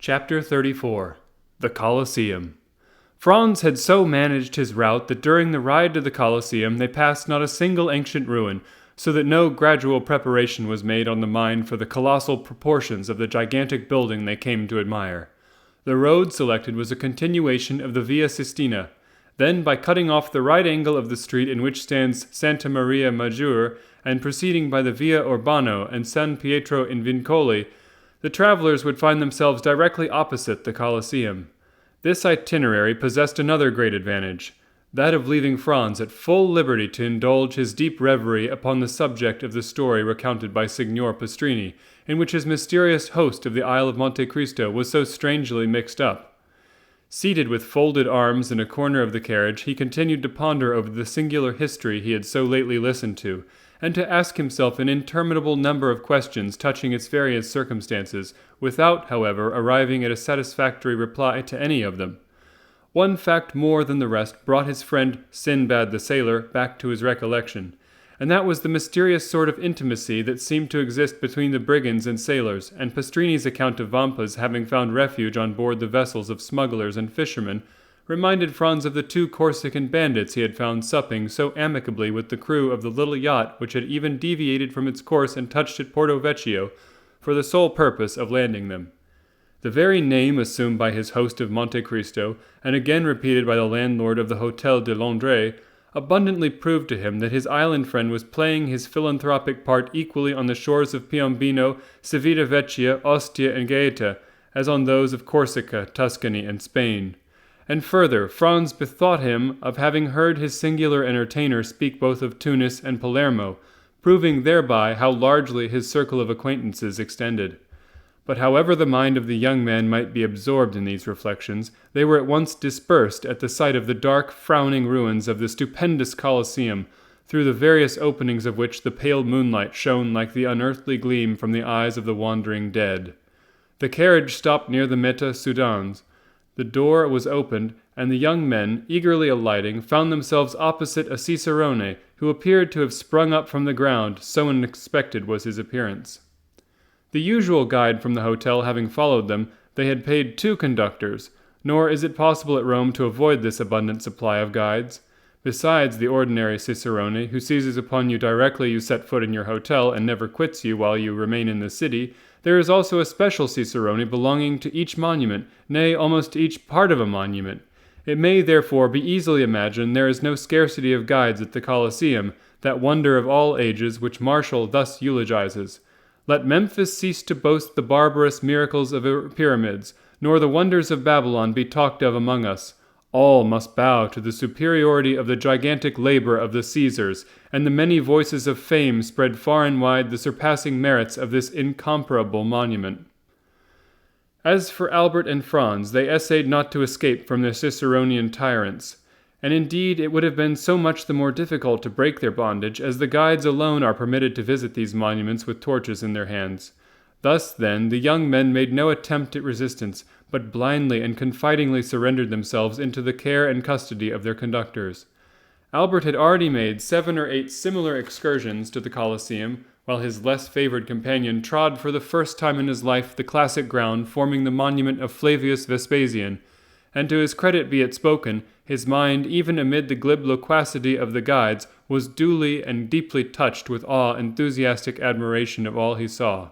Chapter 34 The Coliseum. Franz had so managed his route that during the ride to the Coliseum they passed not a single ancient ruin, so that no gradual preparation was made on the mind for the colossal proportions of the gigantic building they came to admire. The road selected was a continuation of the Via Sistina. Then, by cutting off the right angle of the street in which stands Santa Maria Maggiore, and proceeding by the Via Urbano and San Pietro in Vincoli, the travelers would find themselves directly opposite the Coliseum. This itinerary possessed another great advantage, that of leaving Franz at full liberty to indulge his deep reverie upon the subject of the story recounted by Signor Pastrini, in which his mysterious host of the Isle of Monte Cristo was so strangely mixed up. Seated with folded arms in a corner of the carriage, he continued to ponder over the singular history he had so lately listened to, and to ask himself an interminable number of questions touching its various circumstances, without, however, arriving at a satisfactory reply to any of them. One fact more than the rest brought his friend Sinbad the sailor back to his recollection, and that was the mysterious sort of intimacy that seemed to exist between the brigands and sailors, and Pastrini's account of Vampa's having found refuge on board the vessels of smugglers and fishermen reminded Franz of the two Corsican bandits he had found supping so amicably with the crew of the little yacht which had even deviated from its course and touched at Porto Vecchio for the sole purpose of landing them. The very name assumed by his host of Monte Cristo, and again repeated by the landlord of the Hôtel de Londres, abundantly proved to him that his island friend was playing his philanthropic part equally on the shores of Piombino, Civita Vecchia, Ostia, and Gaeta, as on those of Corsica, Tuscany, and Spain. And further, Franz bethought him of having heard his singular entertainer speak both of Tunis and Palermo, proving thereby how largely his circle of acquaintances extended. But however the mind of the young man might be absorbed in these reflections, they were at once dispersed at the sight of the dark, frowning ruins of the stupendous Coliseum, through the various openings of which the pale moonlight shone like the unearthly gleam from the eyes of the wandering dead. The carriage stopped near the Meta Sudans. The door was opened, and the young men, eagerly alighting, found themselves opposite a cicerone, who appeared to have sprung up from the ground, so unexpected was his appearance. The usual guide from the hotel having followed them, they had paid 2 conductors, nor is it possible at Rome to avoid this abundant supply of guides. Besides the ordinary cicerone, who seizes upon you directly you set foot in your hotel and never quits you while you remain in the city, there is also a special cicerone belonging to each monument, nay, almost to each part of a monument. It may, therefore, be easily imagined there is no scarcity of guides at the Coliseum, that wonder of all ages which Martial thus eulogizes. Let Memphis cease to boast the barbarous miracles of her pyramids, nor the wonders of Babylon be talked of among us. All must bow to the superiority of the gigantic labor of the Caesars, and the many voices of fame spread far and wide the surpassing merits of this incomparable monument. As for Albert and Franz, they essayed not to escape from their Ciceronian tyrants, and indeed it would have been so much the more difficult to break their bondage, as the guides alone are permitted to visit these monuments with torches in their hands. Thus, then, the young men made no attempt at resistance, but blindly and confidingly surrendered themselves into the care and custody of their conductors. Albert had already made 7 or 8 similar excursions to the Coliseum, while his less favored companion trod for the first time in his life the classic ground forming the monument of Flavius Vespasian, and to his credit be it spoken, his mind, even amid the glib loquacity of the guides, was duly and deeply touched with awe and enthusiastic admiration of all he saw.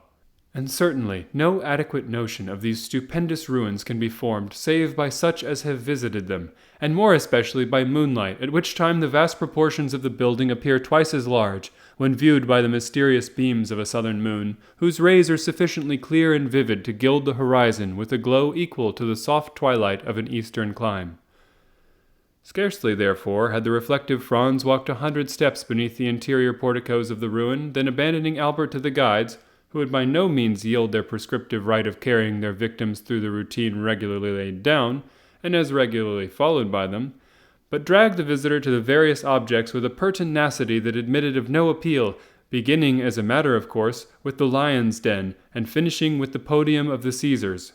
And certainly no adequate notion of these stupendous ruins can be formed save by such as have visited them, and more especially by moonlight, at which time the vast proportions of the building appear twice as large, when viewed by the mysterious beams of a southern moon, whose rays are sufficiently clear and vivid to gild the horizon with a glow equal to the soft twilight of an eastern clime. Scarcely, therefore, had the reflective Franz walked 100 steps beneath the interior porticos of the ruin, than abandoning Albert to the guides, who would by no means yield their prescriptive right of carrying their victims through the routine regularly laid down, and as regularly followed by them, but dragged the visitor to the various objects with a pertinacity that admitted of no appeal, beginning, as a matter of course, with the lion's den, and finishing with the podium of the Caesars.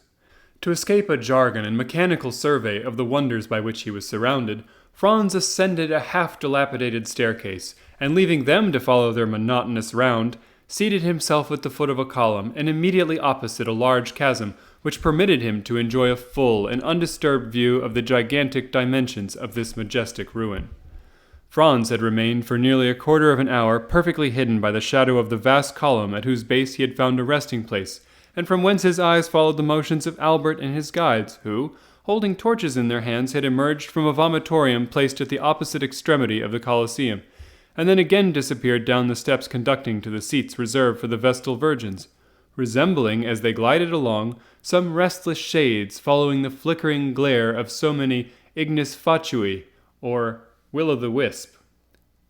To escape a jargon and mechanical survey of the wonders by which he was surrounded, Franz ascended a half-dilapidated staircase, and leaving them to follow their monotonous round, seated himself at the foot of a column, and immediately opposite a large chasm, which permitted him to enjoy a full and undisturbed view of the gigantic dimensions of this majestic ruin. Franz had remained for nearly a quarter of an hour perfectly hidden by the shadow of the vast column at whose base he had found a resting place, and from whence his eyes followed the motions of Albert and his guides, who, holding torches in their hands, had emerged from a vomitorium placed at the opposite extremity of the Coliseum, and then again disappeared down the steps conducting to the seats reserved for the Vestal Virgins, resembling, as they glided along, some restless shades following the flickering glare of so many ignis fatui, or will-o'-the-wisp,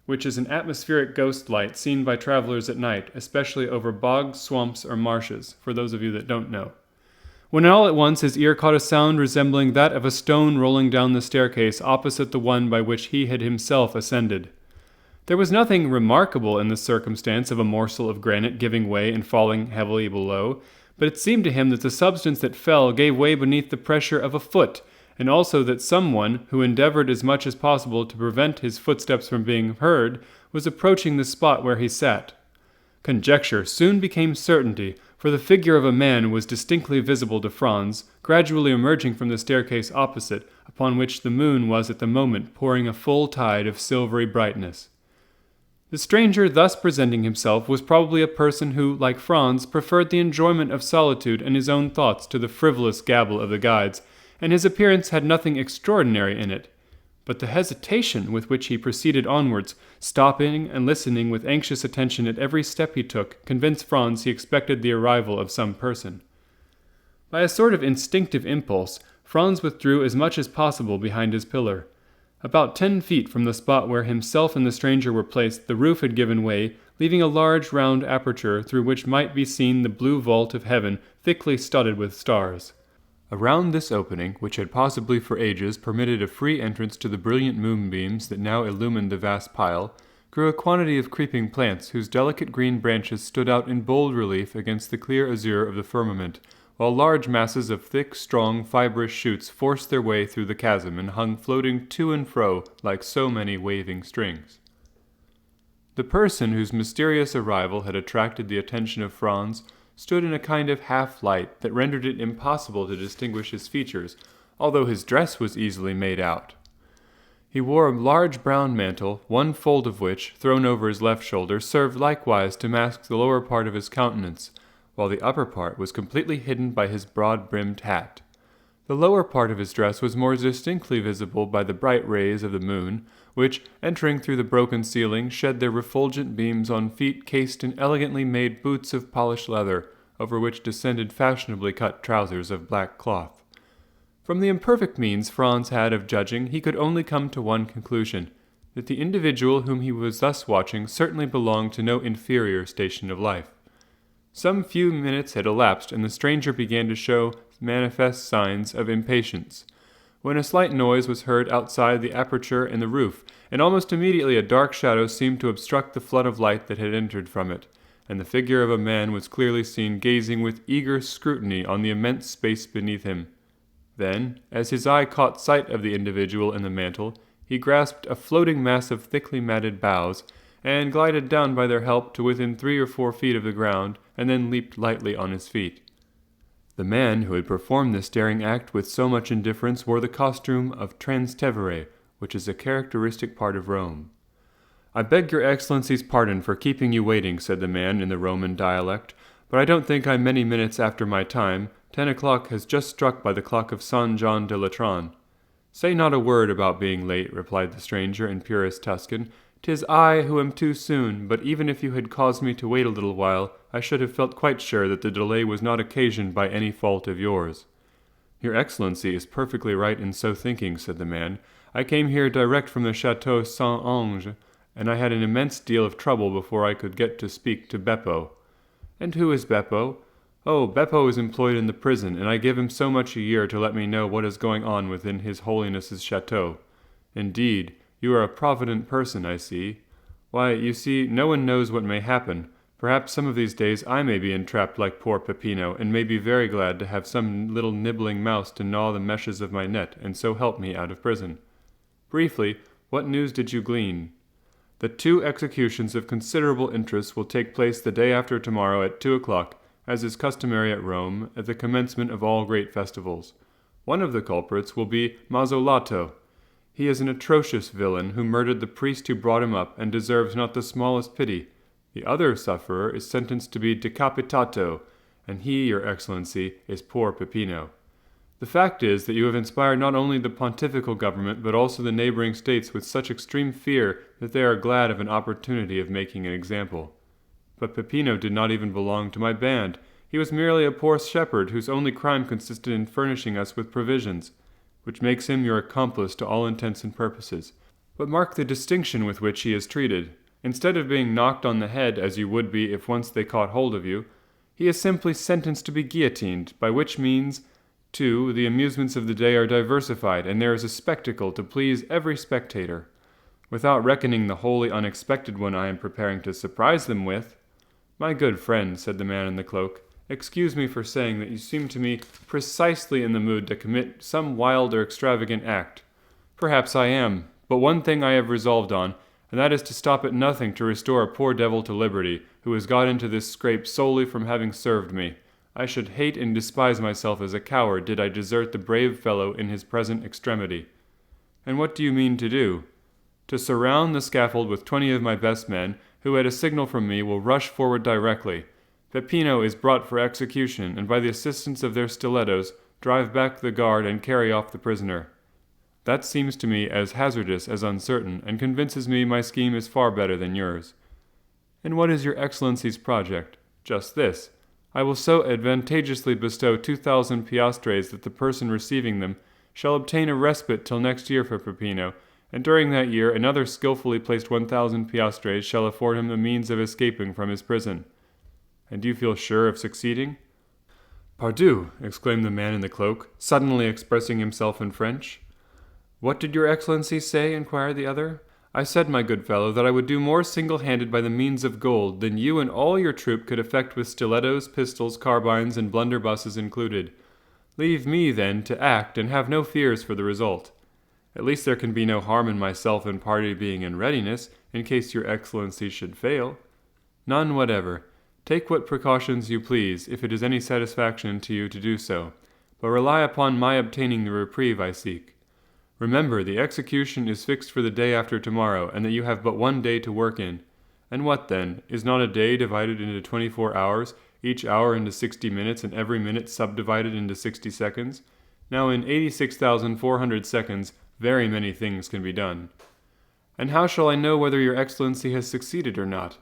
which is an atmospheric ghost light seen by travelers at night, especially over bogs, swamps, or marshes, for those of you that don't know. When all at once his ear caught a sound resembling that of a stone rolling down the staircase opposite the one by which he had himself ascended. There was nothing remarkable in the circumstance of a morsel of granite giving way and falling heavily below, but it seemed to him that the substance that fell gave way beneath the pressure of a foot, and also that someone, who endeavored as much as possible to prevent his footsteps from being heard, was approaching the spot where he sat. Conjecture soon became certainty, for the figure of a man was distinctly visible to Franz, gradually emerging from the staircase opposite, upon which the moon was at the moment pouring a full tide of silvery brightness. The stranger thus presenting himself was probably a person who, like Franz, preferred the enjoyment of solitude and his own thoughts to the frivolous gabble of the guides, and his appearance had nothing extraordinary in it. But the hesitation with which he proceeded onwards, stopping and listening with anxious attention at every step he took, convinced Franz he expected the arrival of some person. By a sort of instinctive impulse, Franz withdrew as much as possible behind his pillar. About 10 feet from the spot where himself and the stranger were placed, the roof had given way, leaving a large round aperture through which might be seen the blue vault of heaven thickly studded with stars. Around this opening, which had possibly for ages permitted a free entrance to the brilliant moonbeams that now illumined the vast pile, grew a quantity of creeping plants whose delicate green branches stood out in bold relief against the clear azure of the firmament, while large masses of thick, strong, fibrous shoots forced their way through the chasm and hung floating to and fro like so many waving strings. The person whose mysterious arrival had attracted the attention of Franz stood in a kind of half-light that rendered it impossible to distinguish his features, although his dress was easily made out. He wore a large brown mantle, one fold of which, thrown over his left shoulder, served likewise to mask the lower part of his countenance, while the upper part was completely hidden by his broad-brimmed hat. The lower part of his dress was more distinctly visible by the bright rays of the moon, which, entering through the broken ceiling, shed their refulgent beams on feet cased in elegantly made boots of polished leather, over which descended fashionably cut trousers of black cloth. From the imperfect means Franz had of judging, he could only come to one conclusion, that the individual whom he was thus watching certainly belonged to no inferior station of life. Some few minutes had elapsed, and the stranger began to show manifest signs of impatience, when a slight noise was heard outside the aperture in the roof, and almost immediately a dark shadow seemed to obstruct the flood of light that had entered from it, and the figure of a man was clearly seen gazing with eager scrutiny on the immense space beneath him. Then, as his eye caught sight of the individual in the mantle, he grasped a floating mass of thickly matted boughs, and glided down by their help to within 3 or 4 feet of the ground, and then leaped lightly on his feet. The man who had performed this daring act with so much indifference wore the costume of Trastevere, which is a characteristic part of Rome. "I beg your Excellency's pardon for keeping you waiting," said the man in the Roman dialect, "but I don't think I'm many minutes after my time. 10 o'clock has just struck by the clock of San John de Latran." "Say not a word about being late," replied the stranger in purest Tuscan. "'Tis I who am too soon, but even if you had caused me to wait a little while, I should have felt quite sure that the delay was not occasioned by any fault of yours." "Your Excellency is perfectly right in so thinking," said the man. "I came here direct from the Chateau Saint-Ange, and I had an immense deal of trouble before I could get to speak to Beppo." "And who is Beppo?" "Oh, Beppo is employed in the prison, and I give him so much a year to let me know what is going on within His Holiness's chateau." "Indeed, you are a provident person, I see." "Why, you see, no one knows what may happen. Perhaps some of these days I may be entrapped like poor Peppino, and may be very glad to have some little nibbling mouse to gnaw the meshes of my net, and so help me out of prison." "Briefly, what news did you glean?" "The 2 executions of considerable interest will take place the day after tomorrow at 2 o'clock, as is customary at Rome, at the commencement of all great festivals. One of the culprits will be Mazzolato. He is an atrocious villain who murdered the priest who brought him up and deserves not the smallest pity. The other sufferer is sentenced to be decapitato, and he, your Excellency, is poor Peppino. The fact is that you have inspired not only the pontifical government but also the neighboring states with such extreme fear that they are glad of an opportunity of making an example. But Peppino did not even belong to my band. He was merely a poor shepherd whose only crime consisted in furnishing us with provisions, which makes him your accomplice to all intents and purposes. But mark the distinction with which he is treated. Instead of being knocked on the head, as you would be if once they caught hold of you, he is simply sentenced to be guillotined, by which means, too, the amusements of the day are diversified, and there is a spectacle to please every spectator, without reckoning the wholly unexpected one I am preparing to surprise them with. My good friend, said the man in the cloak, excuse me for saying that you seem to me precisely in the mood to commit some wild or extravagant act. Perhaps I am, but one thing I have resolved on, and that is to stop at nothing to restore a poor devil to liberty, who has got into this scrape solely from having served me. I should hate and despise myself as a coward did I desert the brave fellow in his present extremity. And what do you mean to do? To surround the scaffold with 20 of my best men, who at a signal from me will rush forward directly. Peppino is brought for execution, and by the assistance of their stilettos, drive back the guard and carry off the prisoner. That seems to me as hazardous as uncertain, and convinces me my scheme is far better than yours. And what is your Excellency's project? Just this. I will so advantageously bestow 2,000 piastres that the person receiving them shall obtain a respite till next year for Peppino, and during that year another skilfully placed 1,000 piastres shall afford him the means of escaping from his prison. And do you feel sure of succeeding? Pardieu, exclaimed the man in the cloak, suddenly expressing himself in French. What did your Excellency say? Inquired the other. I said, my good fellow, that I would do more single-handed by the means of gold than you and all your troop could effect with stilettos, pistols, carbines, and blunderbusses included. Leave me, then, to act, and have no fears for the result. At least there can be no harm in myself and party being in readiness, in case your Excellency should fail. None whatever. Take what precautions you please, if it is any satisfaction to you to do so, but rely upon my obtaining the reprieve I seek. Remember, the execution is fixed for the day after tomorrow, and that you have but 1 day to work in. And what then? Is not a day divided into 24 hours, each hour into 60 minutes, and every minute subdivided into 60 seconds? Now in 86,400 seconds, very many things can be done. And how shall I know whether your Excellency has succeeded or not?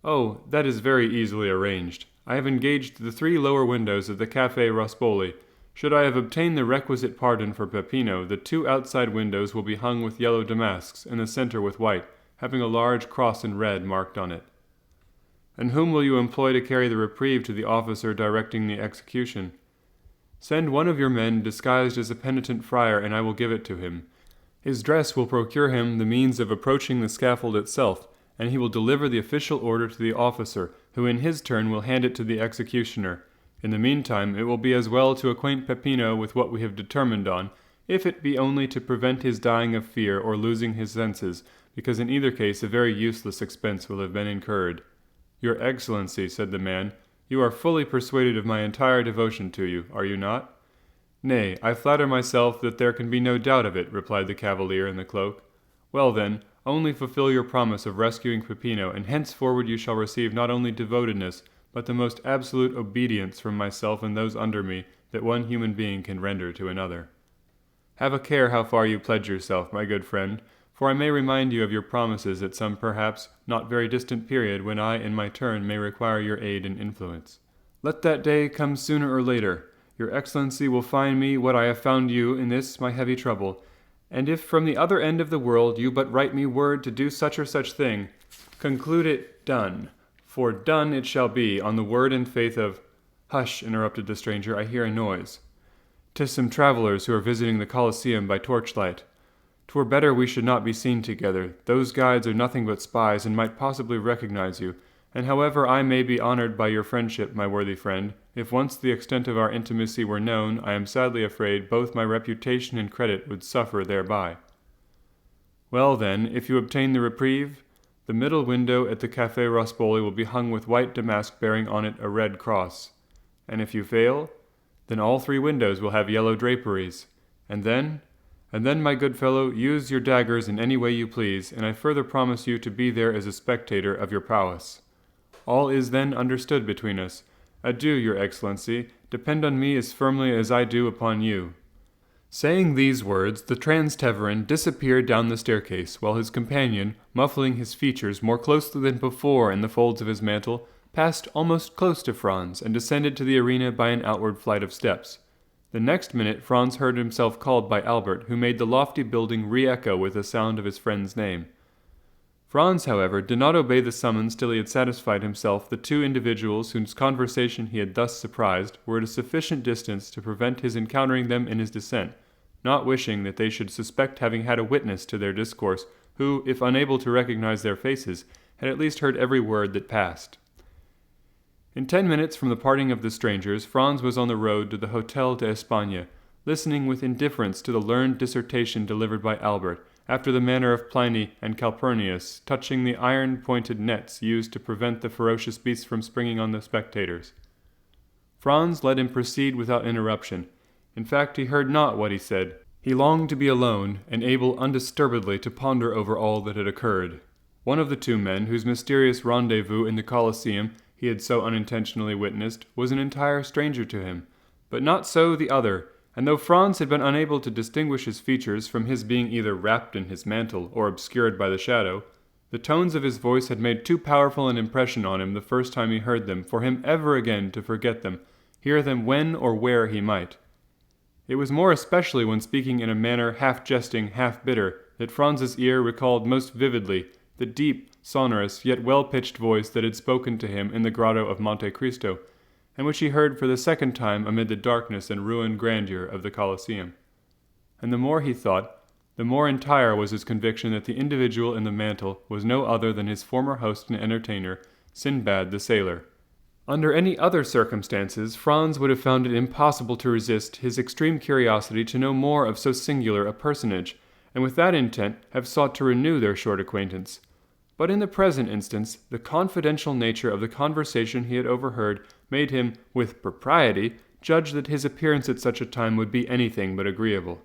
Oh, that is very easily arranged. I have engaged the 3 lower windows of the Café Rospoli. Should I have obtained the requisite pardon for Peppino, the 2 outside windows will be hung with yellow damasks, and the center with white, having a large cross in red marked on it. And whom will you employ to carry the reprieve to the officer directing the execution? Send one of your men disguised as a penitent friar, and I will give it to him. His dress will procure him the means of approaching the scaffold itself, and he will deliver the official order to the officer, who in his turn will hand it to the executioner. In the meantime, it will be as well to acquaint Peppino with what we have determined on, if it be only to prevent his dying of fear or losing his senses, because in either case a very useless expense will have been incurred. Your Excellency, said the man, you are fully persuaded of my entire devotion to you, are you not? Nay, I flatter myself that there can be no doubt of it, replied the cavalier in the cloak. Well then, only fulfill your promise of rescuing Peppino, and henceforward you shall receive not only devotedness, but the most absolute obedience from myself and those under me that one human being can render to another. Have a care how far you pledge yourself, my good friend, for I may remind you of your promises at some perhaps not very distant period when I in my turn may require your aid and influence. Let that day come sooner or later. Your Excellency will find me what I have found you in this my heavy trouble, and if from the other end of the world you but write me word to do such or such thing, conclude it done, for done it shall be, on the word and faith of— Hush, interrupted the stranger, I hear a noise. 'Tis some travelers who are visiting the Coliseum by torchlight. 'Twere better we should not be seen together. Those guides are nothing but spies, and might possibly recognize you, and however I may be honored by your friendship, my worthy friend, if once the extent of our intimacy were known, I am sadly afraid both my reputation and credit would suffer thereby. Well then, if you obtain the reprieve, the middle window at the Café Rospoli will be hung with white damask bearing on it a red cross. And if you fail, then all 3 windows will have yellow draperies. And then, my good fellow, use your daggers in any way you please, and I further promise you to be there as a spectator of your prowess. All is then understood between us. Adieu, your Excellency. Depend on me as firmly as I do upon you." Saying these words, the Transteverin disappeared down the staircase, while his companion, muffling his features more closely than before in the folds of his mantle, passed almost close to Franz and descended to the arena by an outward flight of steps. The next minute Franz heard himself called by Albert, who made the lofty building re-echo with the sound of his friend's name. Franz, however, did not obey the summons till he had satisfied himself the 2 individuals whose conversation he had thus surprised were at a sufficient distance to prevent his encountering them in his descent, not wishing that they should suspect having had a witness to their discourse, who, if unable to recognize their faces, had at least heard every word that passed. In 10 minutes from the parting of the strangers, Franz was on the road to the Hotel d'Espagne, listening with indifference to the learned dissertation delivered by Albert, after the manner of Pliny and Calpurnius, touching the iron-pointed nets used to prevent the ferocious beasts from springing on the spectators. Franz let him proceed without interruption. In fact, he heard not what he said. He longed to be alone, and able undisturbedly to ponder over all that had occurred. One of the 2 men, whose mysterious rendezvous in the Coliseum he had so unintentionally witnessed, was an entire stranger to him, but not so the other, and though Franz had been unable to distinguish his features from his being either wrapped in his mantle or obscured by the shadow, the tones of his voice had made too powerful an impression on him the first time he heard them for him ever again to forget them, hear them when or where he might. It was more especially when speaking in a manner half jesting, half bitter, that Franz's ear recalled most vividly the deep, sonorous, yet well-pitched voice that had spoken to him in the grotto of Monte Cristo, and which he heard for the second time amid the darkness and ruined grandeur of the Coliseum. And the more he thought, the more entire was his conviction that the individual in the mantle was no other than his former host and entertainer, Sinbad the sailor. Under any other circumstances, Franz would have found it impossible to resist his extreme curiosity to know more of so singular a personage, and with that intent have sought to renew their short acquaintance. But in the present instance, the confidential nature of the conversation he had overheard made him, with propriety, judge that his appearance at such a time would be anything but agreeable.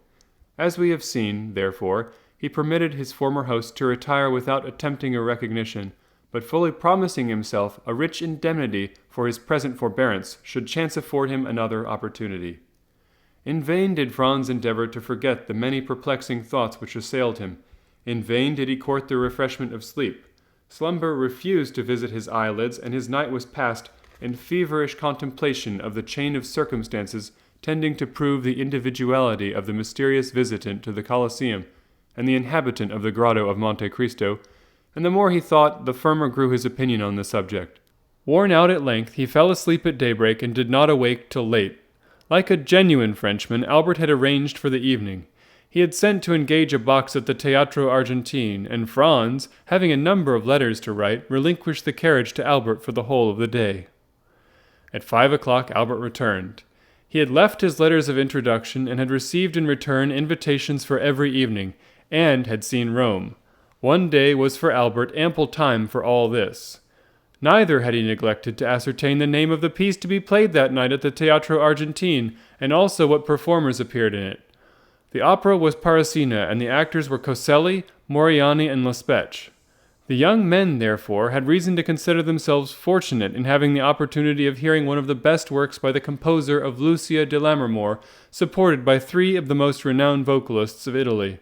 As we have seen, therefore, he permitted his former host to retire without attempting a recognition, but fully promising himself a rich indemnity for his present forbearance should chance afford him another opportunity. In vain did Franz endeavor to forget the many perplexing thoughts which assailed him. In vain did he court the refreshment of sleep. Slumber refused to visit his eyelids, and his night was passed in feverish contemplation of the chain of circumstances tending to prove the individuality of the mysterious visitant to the Coliseum and the inhabitant of the grotto of Monte Cristo, and the more he thought, the firmer grew his opinion on the subject. Worn out at length, he fell asleep at daybreak and did not awake till late. Like a genuine Frenchman, Albert had arranged for the evening. He had sent to engage a box at the Teatro Argentine, and Franz, having a number of letters to write, relinquished the carriage to Albert for the whole of the day. At 5 o'clock Albert returned. He had left his letters of introduction and had received in return invitations for every evening, and had seen Rome. One day was for Albert ample time for all this. Neither had he neglected to ascertain the name of the piece to be played that night at the Teatro Argentine, and also what performers appeared in it. The opera was Parisina, and the actors were Coselli, Moriani, and Lespech. The young men, therefore, had reason to consider themselves fortunate in having the opportunity of hearing one of the best works by the composer of Lucia de Lammermoor, supported by 3 of the most renowned vocalists of Italy.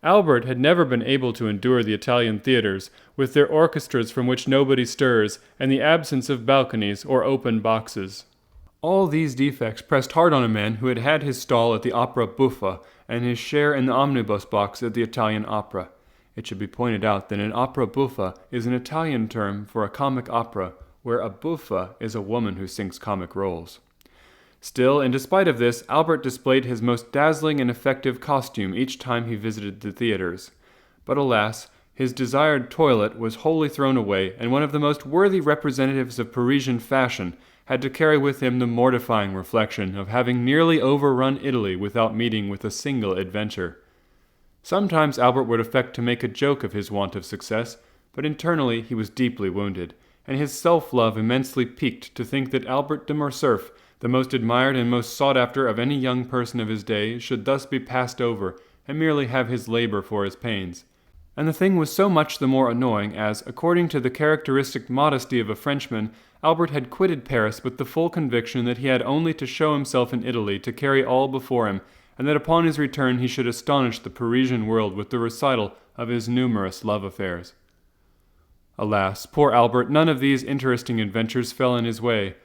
Albert had never been able to endure the Italian theatres, with their orchestras from which nobody stirs, and the absence of balconies or open boxes. All these defects pressed hard on a man who had had his stall at the Opera Buffa and his share in the omnibus box at the Italian Opera. It should be pointed out that an opera buffa is an Italian term for a comic opera, where a buffa is a woman who sings comic roles. Still, in despite of this, Albert displayed his most dazzling and effective costume each time he visited the theatres. But alas, his desired toilet was wholly thrown away, and one of the most worthy representatives of Parisian fashion had to carry with him the mortifying reflection of having nearly overrun Italy without meeting with a single adventure. Sometimes Albert would affect to make a joke of his want of success, but internally he was deeply wounded. and his self-love immensely piqued to think that Albert de Morcerf, the most admired and most sought after of any young person of his day, should thus be passed over, and merely have his labor for his pains. And the thing was so much the more annoying as, according to the characteristic modesty of a Frenchman, Albert had quitted Paris with the full conviction that he had only to show himself in Italy to carry all before him, and that upon his return he should astonish the Parisian world with the recital of his numerous love affairs. Alas, poor Albert, none of these interesting adventures fell in his way.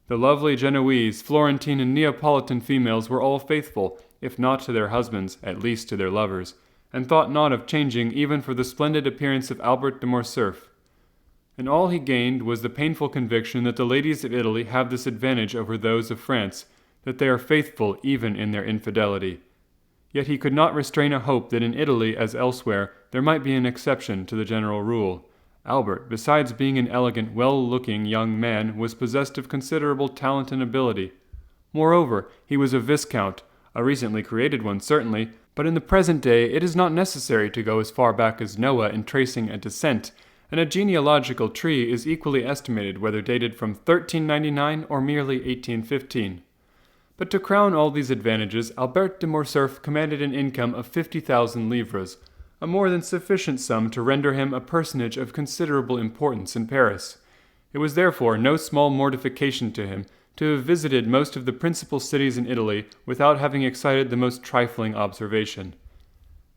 The lovely Genoese, Florentine, and Neapolitan females were all faithful, if not to their husbands, at least to their lovers, and thought not of changing even for the splendid appearance of Albert de Morcerf. And all he gained was the painful conviction that the ladies of Italy have this advantage over those of France, that they are faithful even in their infidelity. Yet he could not restrain a hope that in Italy, as elsewhere, there might be an exception to the general rule. Albert, besides being an elegant, well-looking young man, was possessed of considerable talent and ability. Moreover, he was a viscount, a recently created one certainly, but in the present day it is not necessary to go as far back as Noah in tracing a descent, and a genealogical tree is equally estimated whether dated from 1399 or merely 1815. But to crown all these advantages, Albert de Morcerf commanded an income of 50,000 livres, a more than sufficient sum to render him a personage of considerable importance in Paris. It was therefore no small mortification to him to have visited most of the principal cities in Italy without having excited the most trifling observation.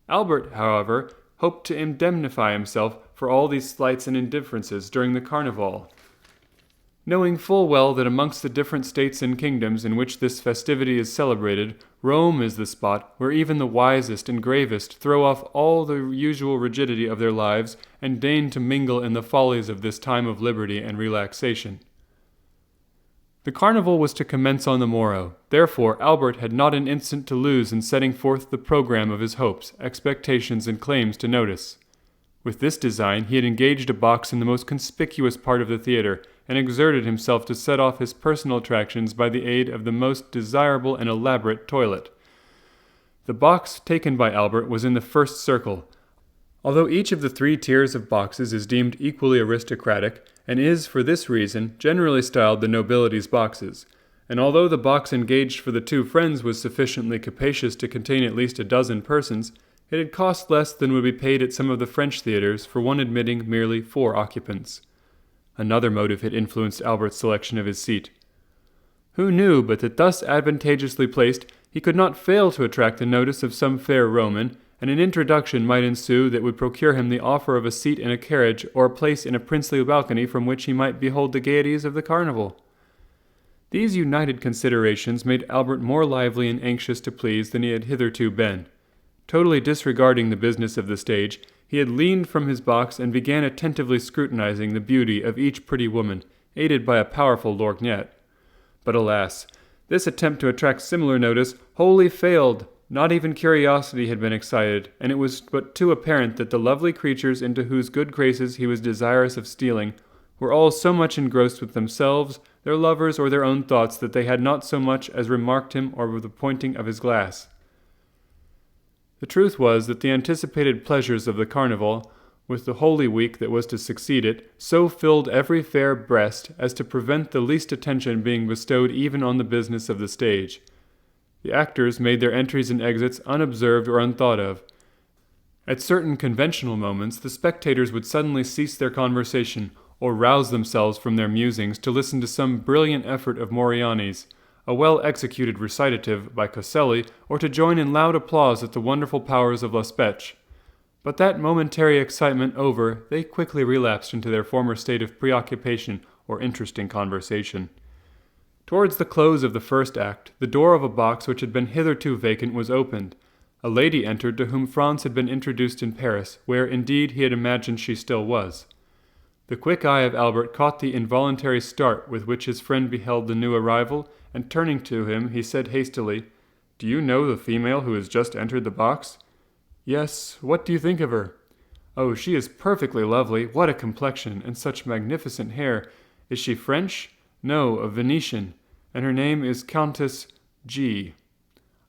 Albert, however, hoped to indemnify himself for all these slights and indifferences during the Carnival, knowing full well that amongst the different states and kingdoms in which this festivity is celebrated, Rome is the spot where even the wisest and gravest throw off all the usual rigidity of their lives and deign to mingle in the follies of this time of liberty and relaxation. The carnival was to commence on the morrow. Therefore, Albert had not an instant to lose in setting forth the programme of his hopes, expectations, and claims to notice. With this design, he had engaged a box in the most conspicuous part of the theatre, and exerted himself to set off his personal attractions by the aid of the most desirable and elaborate toilet. The box taken by Albert was in the first circle. Although each of the 3 tiers of boxes is deemed equally aristocratic, and is, for this reason, generally styled the nobility's boxes, and although the box engaged for the 2 friends was sufficiently capacious to contain at least a dozen persons, it had cost less than would be paid at some of the French theatres for one admitting merely 4 occupants. Another motive had influenced Albert's selection of his seat. Who knew but that thus advantageously placed he could not fail to attract the notice of some fair Roman, and an introduction might ensue that would procure him the offer of a seat in a carriage or a place in a princely balcony from which he might behold the gaieties of the carnival. These united considerations made Albert more lively and anxious to please than he had hitherto been. Totally disregarding the business of the stage, he had leaned from his box and began attentively scrutinizing the beauty of each pretty woman, aided by a powerful lorgnette. But alas, this attempt to attract similar notice wholly failed. Not even curiosity had been excited, and it was but too apparent that the lovely creatures into whose good graces he was desirous of stealing were all so much engrossed with themselves, their lovers, or their own thoughts that they had not so much as remarked him or with the pointing of his glass. The truth was that the anticipated pleasures of the carnival, with the Holy Week that was to succeed it, so filled every fair breast as to prevent the least attention being bestowed even on the business of the stage. The actors made their entries and exits unobserved or unthought of. At certain conventional moments, the spectators would suddenly cease their conversation, or rouse themselves from their musings to listen to some brilliant effort of Moriani's, a well-executed recitative by Coselli, or to join in loud applause at the wonderful powers of Laspech. But that momentary excitement over, they quickly relapsed into their former state of preoccupation or interesting conversation. Towards the close of the first act, the door of a box which had been hitherto vacant was opened. A lady entered to whom Franz had been introduced in Paris, where indeed he had imagined she still was. The quick eye of Albert caught the involuntary start with which his friend beheld the new arrival, and turning to him, he said hastily, "Do you know the female who has just entered the box?" "Yes. What do you think of her?" "Oh, she is perfectly lovely. What a complexion, and such magnificent hair. Is she French?" "No, a Venetian, and her name is Countess G."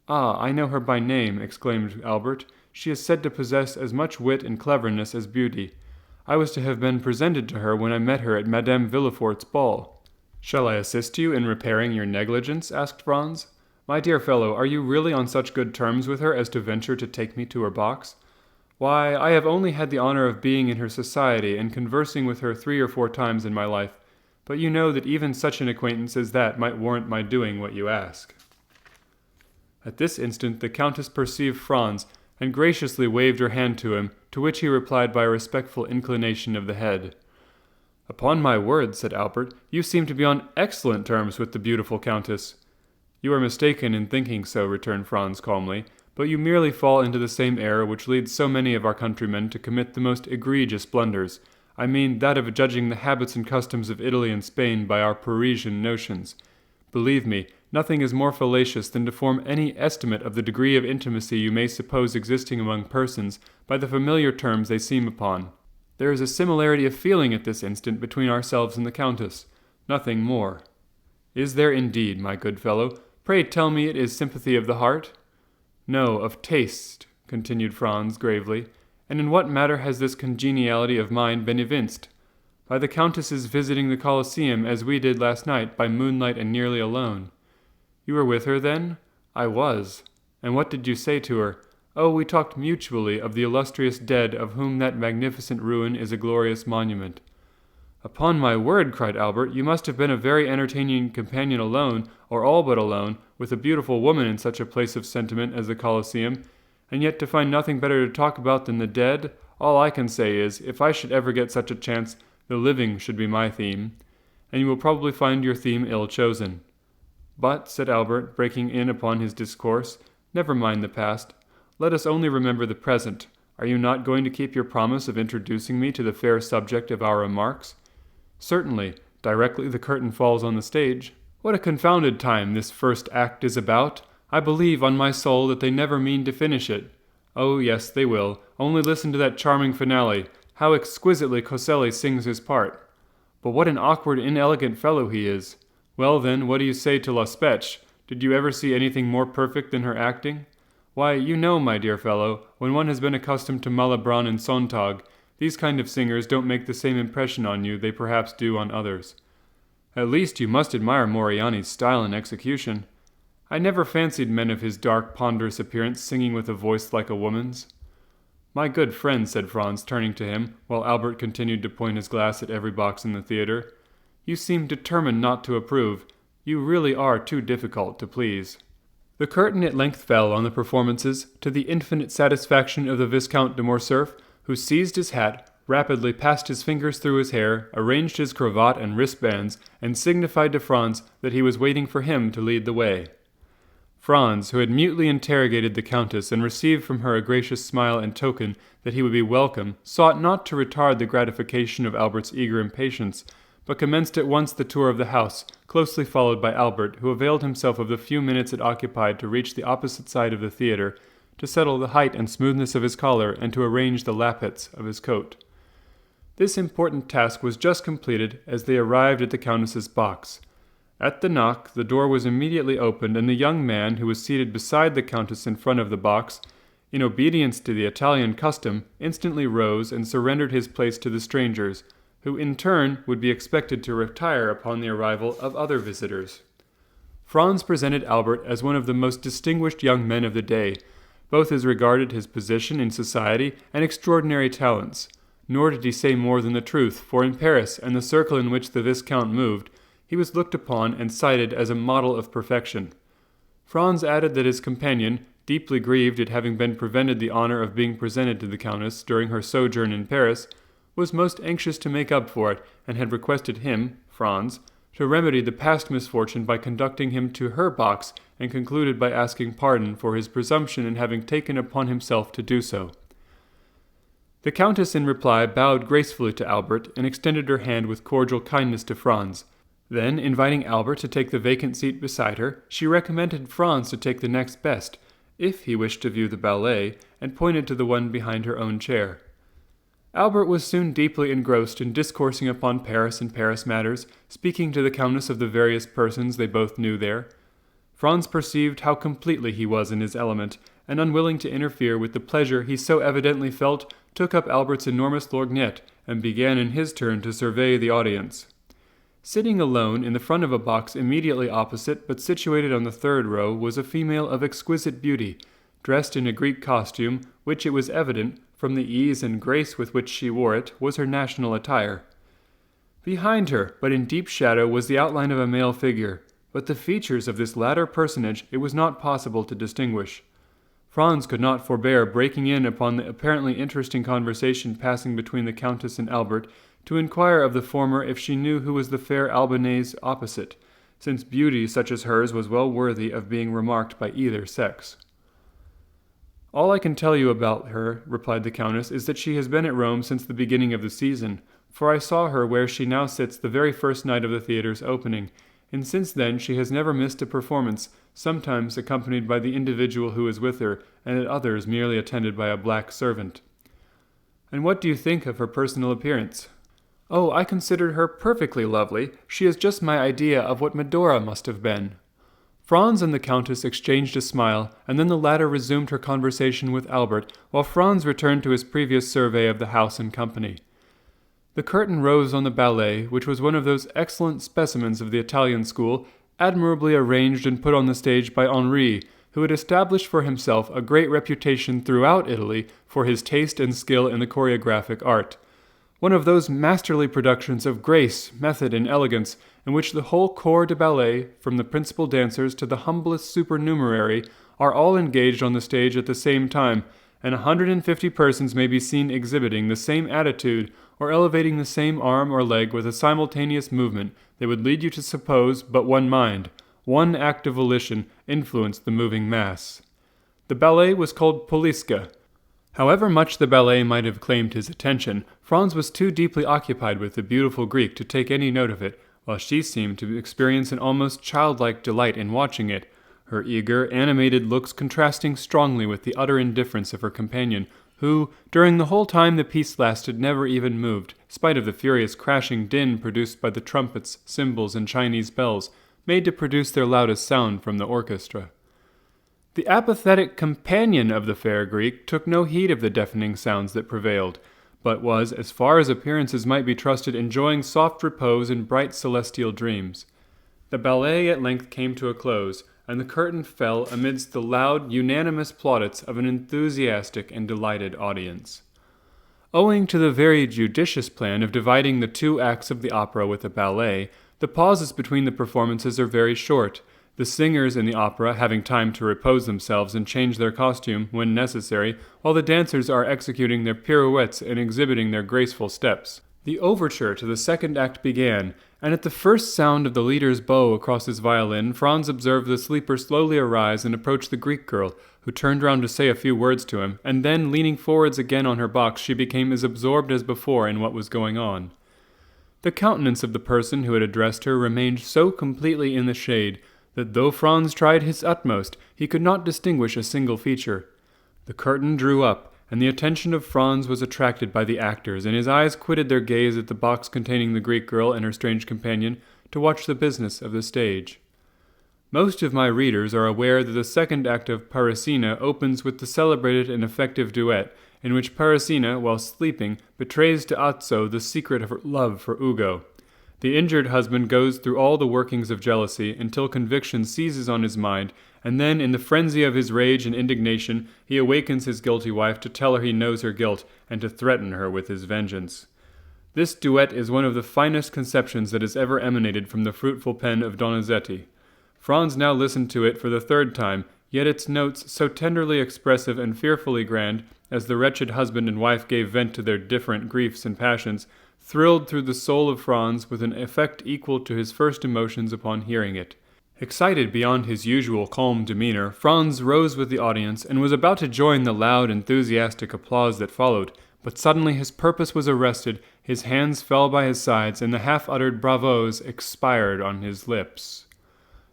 "Ah, I know her by name," exclaimed Albert. "She is said to possess as much wit and cleverness as beauty. I was to have been presented to her when I met her at Madame Villefort's ball." "Shall I assist you in repairing your negligence?" asked Franz. "My dear fellow, are you really on such good terms with her as to venture to take me to her box?" "Why, I have only had the honor of being in her society and conversing with her 3 or 4 times in my life, but you know that even such an acquaintance as that might warrant my doing what you ask." At this instant the Countess perceived Franz, and graciously waved her hand to him, to which he replied by a respectful inclination of the head. "Upon my word," said Albert, "you seem to be on excellent terms with the beautiful Countess." "You are mistaken in thinking so," returned Franz calmly, "but you merely fall into the same error which leads so many of our countrymen to commit the most egregious blunders. I mean that of judging the habits and customs of Italy and Spain by our Parisian notions. Believe me, nothing is more fallacious than to form any estimate of the degree of intimacy you may suppose existing among persons by the familiar terms they seem upon. There is a similarity of feeling at this instant between ourselves and the Countess, nothing more." "Is there indeed, my good fellow? Pray tell me it is sympathy of the heart?" "No, of taste," continued Franz gravely. "And in what matter has this congeniality of mind been evinced?" "By the Countess's visiting the Coliseum as we did last night, by moonlight and nearly alone." "You were with her, then?" "I was." "And what did you say to her?" "Oh, we talked mutually of the illustrious dead of whom that magnificent ruin is a glorious monument." "Upon my word," cried Albert, "you must have been a very entertaining companion alone, or all but alone, with a beautiful woman in such a place of sentiment as the Coliseum, and yet to find nothing better to talk about than the dead. All I can say is, if I should ever get such a chance, the living should be my theme, and you will probably find your theme ill chosen." "But," said Albert, breaking in upon his discourse, "never mind the past. Let us only remember the present. Are you not going to keep your promise of introducing me to the fair subject of our remarks?" "Certainly, directly the curtain falls on the stage. What a confounded time this first act is about! I believe, on my soul, that they never mean to finish it." "Oh, yes, they will. Only listen to that charming finale. How exquisitely Coselli sings his part." "But what an awkward, inelegant fellow he is." "Well, then, what do you say to La Spetch? Did you ever see anything more perfect than her acting?" "Why, you know, my dear fellow, when one has been accustomed to Malibran and Sontag, these kind of singers don't make the same impression on you they perhaps do on others." "At least you must admire Moriani's style and execution." "I never fancied men of his dark, ponderous appearance singing with a voice like a woman's." "My good friend," said Franz, turning to him, while Albert continued to point his glass at every box in the theatre, "you seem determined not to approve. You really are too difficult to please." The curtain at length fell on the performances, to the infinite satisfaction of the Viscount de Morcerf, who seized his hat, rapidly passed his fingers through his hair, arranged his cravat and wristbands, and signified to Franz that he was waiting for him to lead the way. Franz, who had mutely interrogated the Countess and received from her a gracious smile in token that he would be welcome, sought not to retard the gratification of Albert's eager impatience, but commenced at once the tour of the house, closely followed by Albert, who availed himself of the few minutes it occupied to reach the opposite side of the theatre, to settle the height and smoothness of his collar, and to arrange the lappets of his coat. This important task was just completed as they arrived at the Countess's box. At the knock, the door was immediately opened, and the young man, who was seated beside the Countess in front of the box, in obedience to the Italian custom, instantly rose and surrendered his place to the strangers, who in turn would be expected to retire upon the arrival of other visitors. Franz presented Albert as one of the most distinguished young men of the day, both as regarded his position in society and extraordinary talents. Nor did he say more than the truth, for in Paris and the circle in which the Viscount moved, he was looked upon and cited as a model of perfection. Franz added that his companion, deeply grieved at having been prevented the honor of being presented to the Countess during her sojourn in Paris, was most anxious to make up for it, and had requested him, Franz, to remedy the past misfortune by conducting him to her box, and concluded by asking pardon for his presumption in having taken upon himself to do so. The Countess in reply bowed gracefully to Albert, and extended her hand with cordial kindness to Franz. Then, inviting Albert to take the vacant seat beside her, she recommended Franz to take the next best, if he wished to view the ballet, and pointed to the one behind her own chair. Albert was soon deeply engrossed in discoursing upon Paris and Paris matters, speaking to the Countess of the various persons they both knew there. Franz perceived how completely he was in his element, and unwilling to interfere with the pleasure he so evidently felt, took up Albert's enormous lorgnette and began in his turn to survey the audience. Sitting alone in the front of a box immediately opposite, but situated on the third row, was a female of exquisite beauty, dressed in a Greek costume, which it was evident, from the ease and grace with which she wore it, was her national attire. Behind her, but in deep shadow, was the outline of a male figure, but the features of this latter personage it was not possible to distinguish. Franz could not forbear breaking in upon the apparently interesting conversation passing between the Countess and Albert, to inquire of the former if she knew who was the fair Albanaise opposite, since beauty such as hers was well worthy of being remarked by either sex. "All I can tell you about her," replied the Countess, "is that she has been at Rome since the beginning of the season, for I saw her where she now sits the very first night of the theatre's opening, and since then she has never missed a performance, sometimes accompanied by the individual who is with her, and at others merely attended by a black servant." "And what do you think of her personal appearance?" "Oh, I consider her perfectly lovely. She is just my idea of what Medora must have been." Franz and the Countess exchanged a smile, and then the latter resumed her conversation with Albert, while Franz returned to his previous survey of the house and company. The curtain rose on the ballet, which was one of those excellent specimens of the Italian school, admirably arranged and put on the stage by Henri, who had established for himself a great reputation throughout Italy for his taste and skill in the choreographic art. One of those masterly productions of grace, method, and elegance, in which the whole corps de ballet, from the principal dancers to the humblest supernumerary, are all engaged on the stage at the same time, and 150 persons may be seen exhibiting the same attitude or elevating the same arm or leg with a simultaneous movement that would lead you to suppose but one mind, one act of volition, influenced the moving mass. The ballet was called Poliska. However much the ballet might have claimed his attention, Franz was too deeply occupied with the beautiful Greek to take any note of it, while she seemed to experience an almost childlike delight in watching it, her eager, animated looks contrasting strongly with the utter indifference of her companion, who, during the whole time the piece lasted, never even moved, spite of the furious crashing din produced by the trumpets, cymbals, and Chinese bells, made to produce their loudest sound from the orchestra. The apathetic companion of the fair Greek took no heed of the deafening sounds that prevailed, but was, as far as appearances might be trusted, enjoying soft repose and bright celestial dreams. The ballet at length came to a close, and the curtain fell amidst the loud, unanimous plaudits of an enthusiastic and delighted audience. Owing to the very judicious plan of dividing the two acts of the opera with the ballet, the pauses between the performances are very short, the singers in the opera having time to repose themselves and change their costume, when necessary, while the dancers are executing their pirouettes and exhibiting their graceful steps. The overture to the second act began, and at the first sound of the leader's bow across his violin, Franz observed the sleeper slowly arise and approach the Greek girl, who turned round to say a few words to him, and then, leaning forwards again on her box, she became as absorbed as before in what was going on. The countenance of the person who had addressed her remained so completely in the shade that though Franz tried his utmost, he could not distinguish a single feature. The curtain drew up, and the attention of Franz was attracted by the actors, and his eyes quitted their gaze at the box containing the Greek girl and her strange companion to watch the business of the stage. Most of my readers are aware that the second act of Parisina opens with the celebrated and effective duet, in which Parisina, while sleeping, betrays to Azzo the secret of her love for Ugo. The injured husband goes through all the workings of jealousy until conviction seizes on his mind, and then, in the frenzy of his rage and indignation, he awakens his guilty wife to tell her he knows her guilt and to threaten her with his vengeance. This duet is one of the finest conceptions that has ever emanated from the fruitful pen of Donizetti. Franz now listened to it for the third time, yet its notes, so tenderly expressive and fearfully grand, as the wretched husband and wife gave vent to their different griefs and passions, thrilled through the soul of Franz with an effect equal to his first emotions upon hearing it. Excited beyond his usual calm demeanor, Franz rose with the audience and was about to join the loud, enthusiastic applause that followed, but suddenly his purpose was arrested, his hands fell by his sides, and the half-uttered bravos expired on his lips.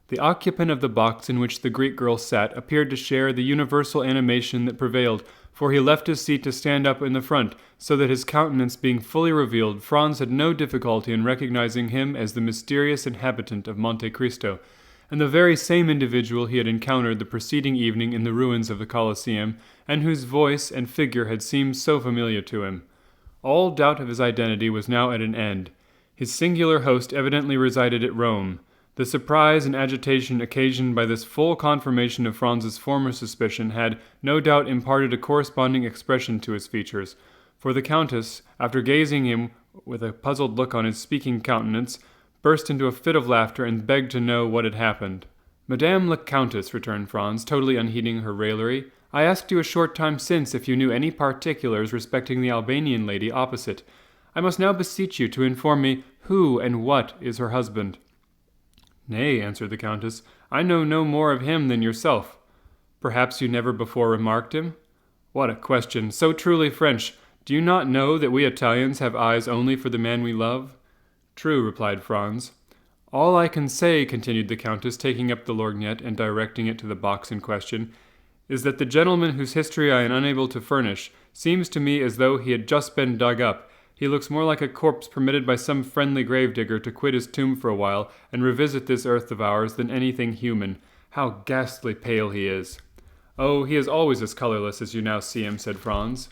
The occupant of the box in which the Greek girl sat appeared to share the universal animation that prevailed, for he left his seat to stand up in the front, so that his countenance being fully revealed, Franz had no difficulty in recognizing him as the mysterious inhabitant of Monte Cristo, and the very same individual he had encountered the preceding evening in the ruins of the Coliseum, and whose voice and figure had seemed so familiar to him. All doubt of his identity was now at an end. His singular host evidently resided at Rome. The surprise and agitation occasioned by this full confirmation of Franz's former suspicion had, no doubt, imparted a corresponding expression to his features, for the Countess, after gazing him with a puzzled look on his speaking countenance, burst into a fit of laughter and begged to know what had happened. "Madame la Countess," returned Franz, totally unheeding her raillery, "I asked you a short time since if you knew any particulars respecting the Albanian lady opposite. I must now beseech you to inform me who and what is her husband." "Nay," answered the Countess, "I know no more of him than yourself." "Perhaps you never before remarked him?" "What a question! So truly French! Do you not know that we Italians have eyes only for the man we love?" "True," replied Franz. "All I can say," continued the Countess, taking up the lorgnette and directing it to the box in question, "is that the gentleman whose history I am unable to furnish seems to me as though he had just been dug up. He looks more like a corpse permitted by some friendly gravedigger to quit his tomb for a while and revisit this earth of ours than anything human. How ghastly pale he is!" "Oh, he is always as colorless as you now see him," said Franz.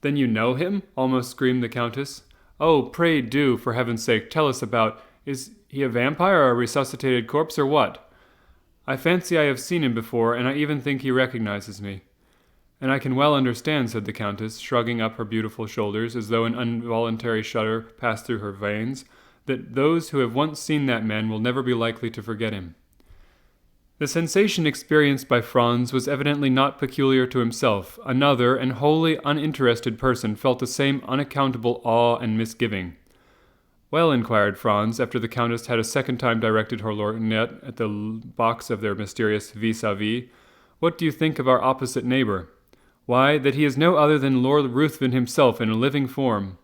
"Then you know him?" almost screamed the Countess. "Oh, pray do, for heaven's sake, tell us about... Is he a vampire or a resuscitated corpse, or what?" "I fancy I have seen him before, and I even think he recognizes me." "And I can well understand," said the Countess, shrugging up her beautiful shoulders as though an involuntary shudder passed through her veins, "that those who have once seen that man will never be likely to forget him." The sensation experienced by Franz was evidently not peculiar to himself. Another, and wholly uninterested person felt the same unaccountable awe and misgiving. "Well," inquired Franz, after the Countess had a second time directed her lorgnette at the box of their mysterious vis-à-vis, "what do you think of our opposite neighbor?" "Why, that he is no other than Lord Ruthven himself in a living form."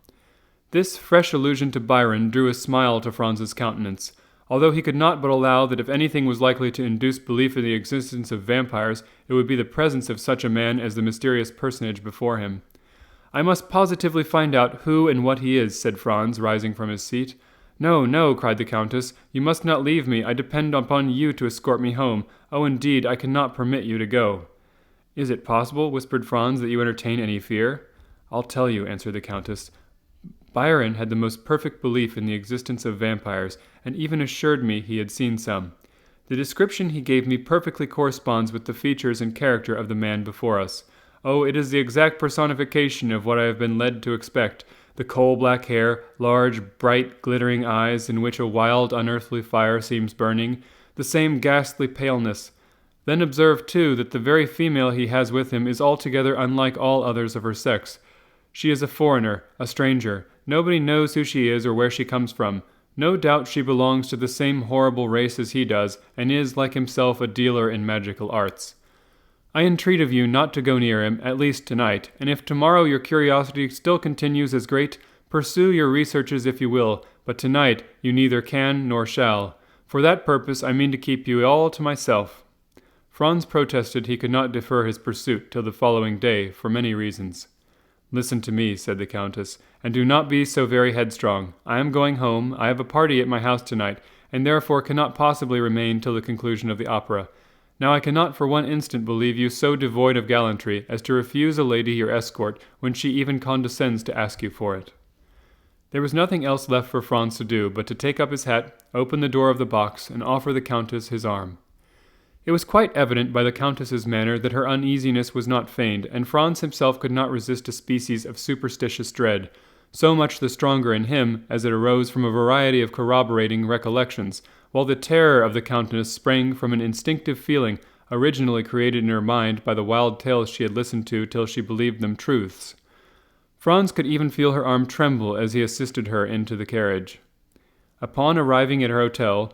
This fresh allusion to Byron drew a smile to Franz's countenance, although he could not but allow that if anything was likely to induce belief in the existence of vampires, it would be the presence of such a man as the mysterious personage before him. "I must positively find out who and what he is," said Franz, rising from his seat. "No, no," cried the Countess, "you must not leave me. I depend upon you to escort me home. Oh, indeed, I cannot permit you to go." "Is it possible," whispered Franz, "that you entertain any fear?" "I'll tell you," answered the Countess. "Byron had the most perfect belief in the existence of vampires, and even assured me he had seen some. The description he gave me perfectly corresponds with the features and character of the man before us. Oh, it is the exact personification of what I have been led to expect. The coal-black hair, large, bright, glittering eyes in which a wild, unearthly fire seems burning, the same ghastly paleness. Then observe, too, that the very female he has with him is altogether unlike all others of her sex. She is a foreigner, a stranger. Nobody knows who she is or where she comes from. No doubt she belongs to the same horrible race as he does, and is, like himself, a dealer in magical arts. I entreat of you not to go near him, at least tonight, and if tomorrow your curiosity still continues as great, pursue your researches if you will, but tonight you neither can nor shall. For that purpose I mean to keep you all to myself." Franz protested he could not defer his pursuit till the following day, for many reasons. "Listen to me," said the Countess, "and do not be so very headstrong. I am going home. I have a party at my house tonight, and therefore cannot possibly remain till the conclusion of the opera. Now I cannot for one instant believe you so devoid of gallantry as to refuse a lady your escort when she even condescends to ask you for it." There was nothing else left for Franz to do but to take up his hat, open the door of the box, and offer the Countess his arm. It was quite evident by the Countess's manner that her uneasiness was not feigned, and Franz himself could not resist a species of superstitious dread, so much the stronger in him as it arose from a variety of corroborating recollections, while the terror of the Countess sprang from an instinctive feeling originally created in her mind by the wild tales she had listened to till she believed them truths. Franz could even feel her arm tremble as he assisted her into the carriage. Upon arriving at her hotel,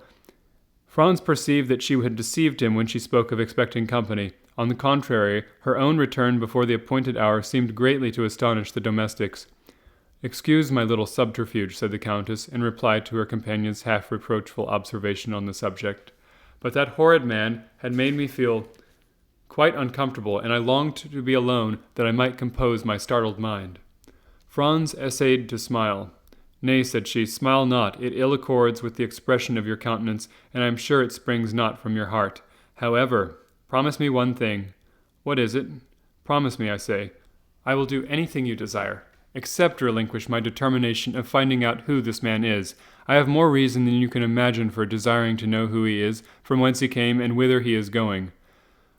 Franz perceived that she had deceived him when she spoke of expecting company. On the contrary, her own return before the appointed hour seemed greatly to astonish the domestics. "Excuse my little subterfuge," said the Countess, in reply to her companion's half-reproachful observation on the subject. "But that horrid man had made me feel quite uncomfortable, and I longed to be alone that I might compose my startled mind." Franz essayed to smile. Nay, said she, smile not, it ill accords with the expression of your countenance, and I am sure it springs not from your heart. However, promise me one thing. What is it? Promise me, I say. I will do anything you desire, except relinquish my determination of finding out who this man is. I have more reason than you can imagine for desiring to know who he is, from whence he came, and whither he is going.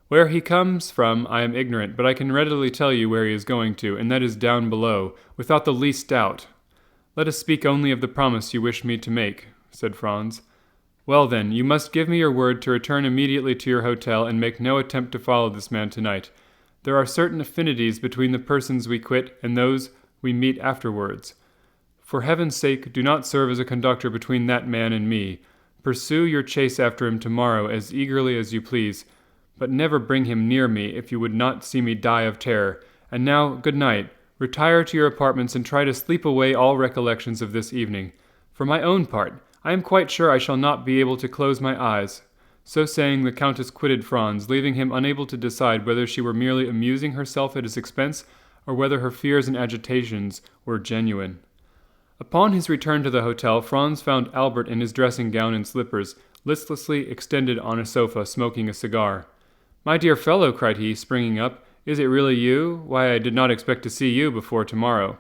Where he comes from I am ignorant, but I can readily tell you where he is going to, and that is down below, without the least doubt. Let us speak only of the promise you wish me to make, said Franz. Well then, you must give me your word to return immediately to your hotel and make no attempt to follow this man tonight. There are certain affinities between the persons we quit and those we meet afterwards. For heaven's sake, do not serve as a conductor between that man and me. Pursue your chase after him tomorrow as eagerly as you please, but never bring him near me if you would not see me die of terror. And now, good night. Retire to your apartments and try to sleep away all recollections of this evening. For my own part, I am quite sure I shall not be able to close my eyes. So saying, the Countess quitted Franz, leaving him unable to decide whether she were merely amusing herself at his expense, or whether her fears and agitations were genuine. Upon his return to the hotel, Franz found Albert in his dressing gown and slippers, listlessly extended on a sofa, smoking a cigar. "My dear fellow," cried he, springing up, "is it really you? Why, I did not expect to see you before tomorrow."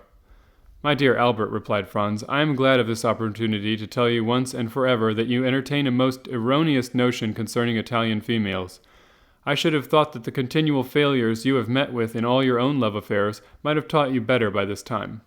"My dear Albert," replied Franz, "I am glad of this opportunity to tell you once and forever that you entertain a most erroneous notion concerning Italian females. I should have thought that the continual failures you have met with in all your own love affairs might have taught you better by this time.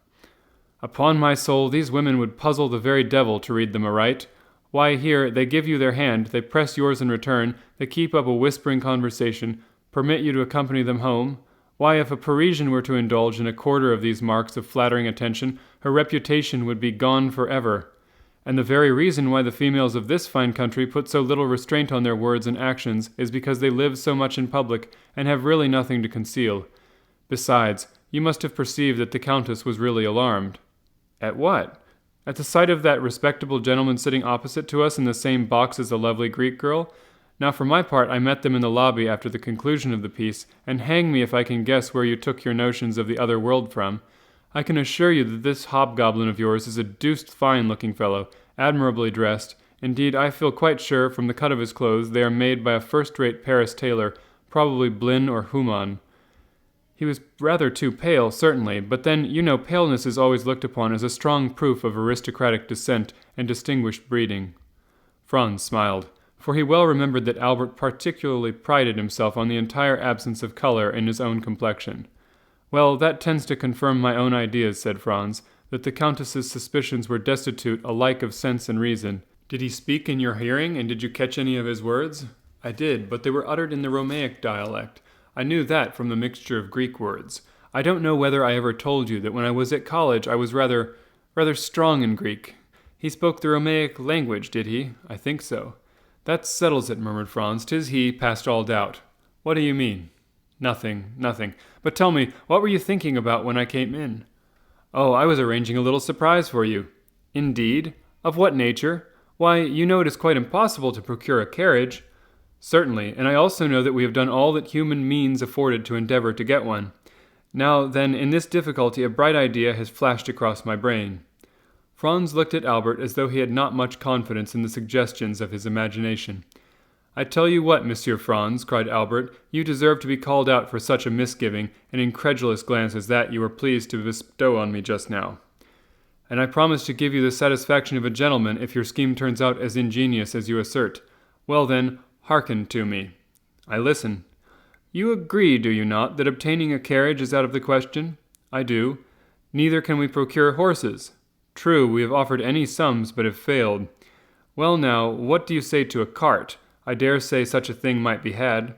Upon my soul, these women would puzzle the very devil to read them aright. Why, here, they give you their hand, they press yours in return, they keep up a whispering conversation, permit you to accompany them home. Why, if a Parisian were to indulge in a quarter of these marks of flattering attention, her reputation would be gone forever. And the very reason why the females of this fine country put so little restraint on their words and actions is because they live so much in public, and have really nothing to conceal. Besides, you must have perceived that the Countess was really alarmed." "At what?" "At the sight of that respectable gentleman sitting opposite to us in the same box as the lovely Greek girl. Now, for my part, I met them in the lobby after the conclusion of the piece, and hang me if I can guess where you took your notions of the other world from. I can assure you that this hobgoblin of yours is a deuced fine-looking fellow, admirably dressed. Indeed, I feel quite sure, from the cut of his clothes, they are made by a first-rate Paris tailor, probably Blin or Humann. He was rather too pale, certainly, but then, you know, paleness is always looked upon as a strong proof of aristocratic descent and distinguished breeding." Franz smiled, for he well remembered that Albert particularly prided himself on the entire absence of color in his own complexion. "Well, that tends to confirm my own ideas," said Franz, that the Countess's suspicions were destitute alike of sense and reason. "Did he speak in your hearing, and did you catch any of his words?" "I did, but they were uttered in the Romaic dialect. I knew that from the mixture of Greek words. I don't know whether I ever told you that when I was at college I was rather strong in Greek. He spoke the Romaic language, did he? I think so." "That settles it," murmured Franz. "'Tis he, past all doubt." "What do you mean?" Nothing. But tell me, what were you thinking about when I came in?" "Oh, I was arranging a little surprise for you." "Indeed? Of what nature? Why, you know it is quite impossible to procure a carriage." "Certainly, and I also know that we have done all that human means afforded to endeavor to get one. Now, then, in this difficulty a bright idea has flashed across my brain." Franz looked at Albert as though he had not much confidence in the suggestions of his imagination. "I tell you what, Monsieur Franz," cried Albert, "you deserve to be called out for such a misgiving and incredulous glance as that you were pleased to bestow on me just now. And I promise to give you the satisfaction of a gentleman if your scheme turns out as ingenious as you assert. Well then, hearken to me." "I listen." "You agree, do you not, that obtaining a carriage is out of the question?" "I do." "Neither can we procure horses." "True, we have offered any sums, but have failed." "Well now, what do you say to a cart? I dare say such a thing might be had."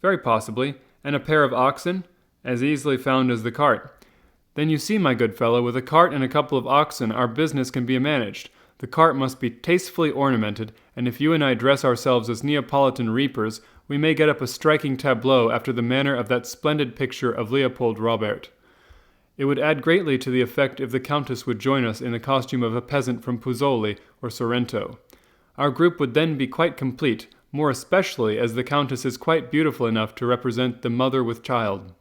"Very possibly. And a pair of oxen?" "As easily found as the cart." "Then you see, my good fellow, with a cart and a couple of oxen our business can be managed. The cart must be tastefully ornamented, and if you and I dress ourselves as Neapolitan reapers, we may get up a striking tableau after the manner of that splendid picture of Leopold Robert. It would add greatly to the effect if the Countess would join us in the costume of a peasant from Puzzoli or Sorrento. Our group would then be quite complete, more especially as the Countess is quite beautiful enough to represent the mother with child."